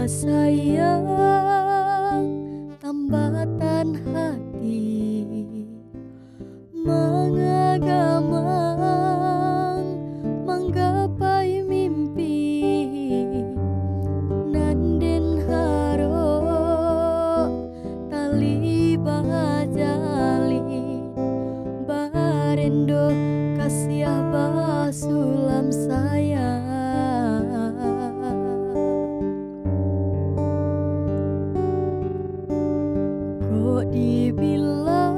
sayang tambatan hati mengagamang menggapai mimpi nanden haro tali bajali barendo kasih basulam sayang. Kok dibilang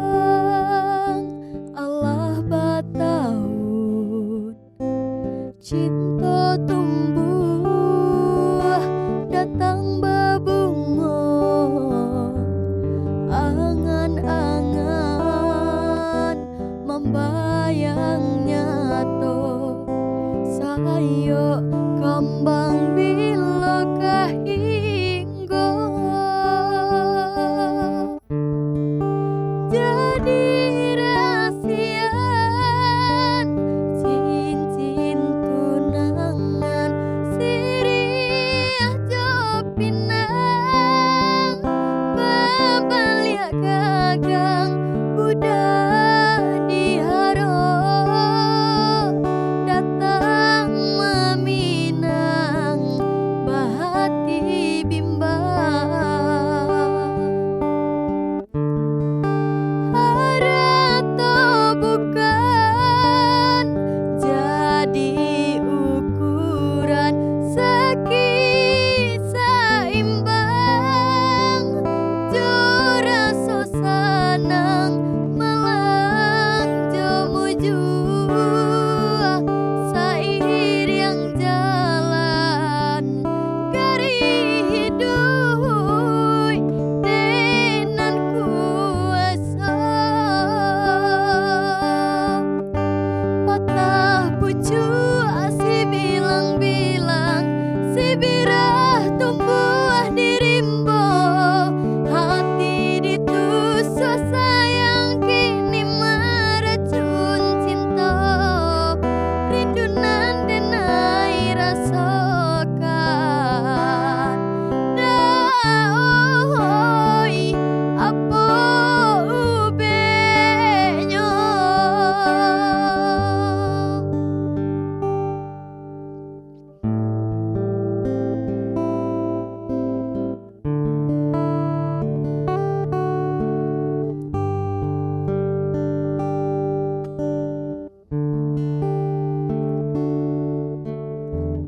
Allah batahun cinta tumbuh datang berbunga angan-angan membayang nyato sayo kembang bila kahinggo jadi rahasian cincin tunangan siriah jopinang babaliak gagang udah diharo datang meminang bahati bimbang harata bukan jadi ukuran seki seimbang jora so senang melang jomuju seiring jalan gari hidup denan kuasa patah pucu si bilang-bilang si birah tumbuh di rimbo hati ditusuk sayang kini meracun cinta rindunan denai rasakan daoi apa ubenya.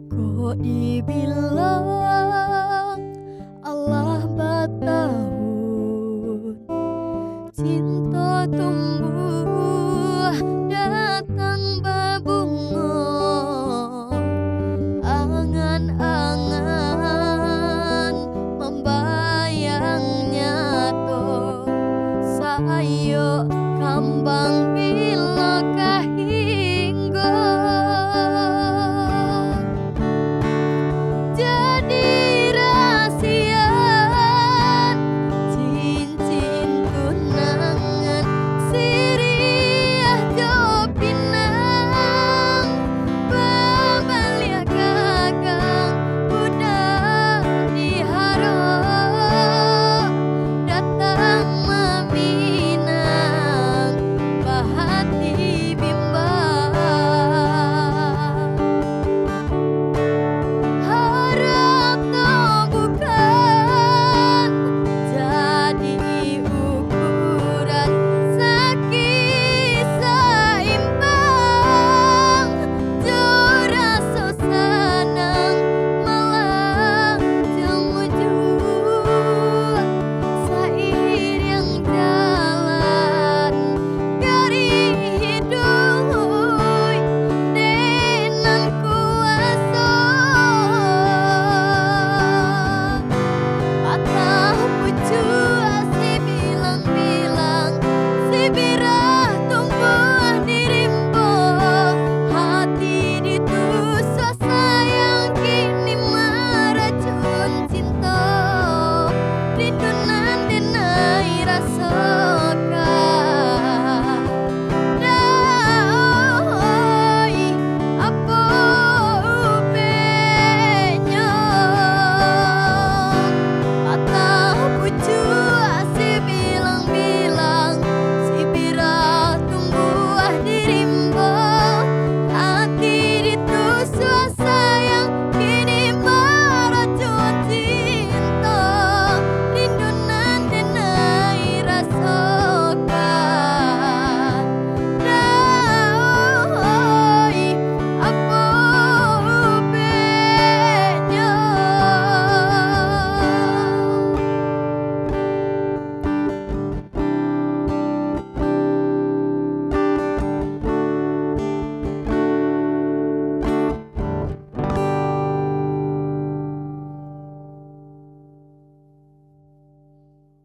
Kok dibilang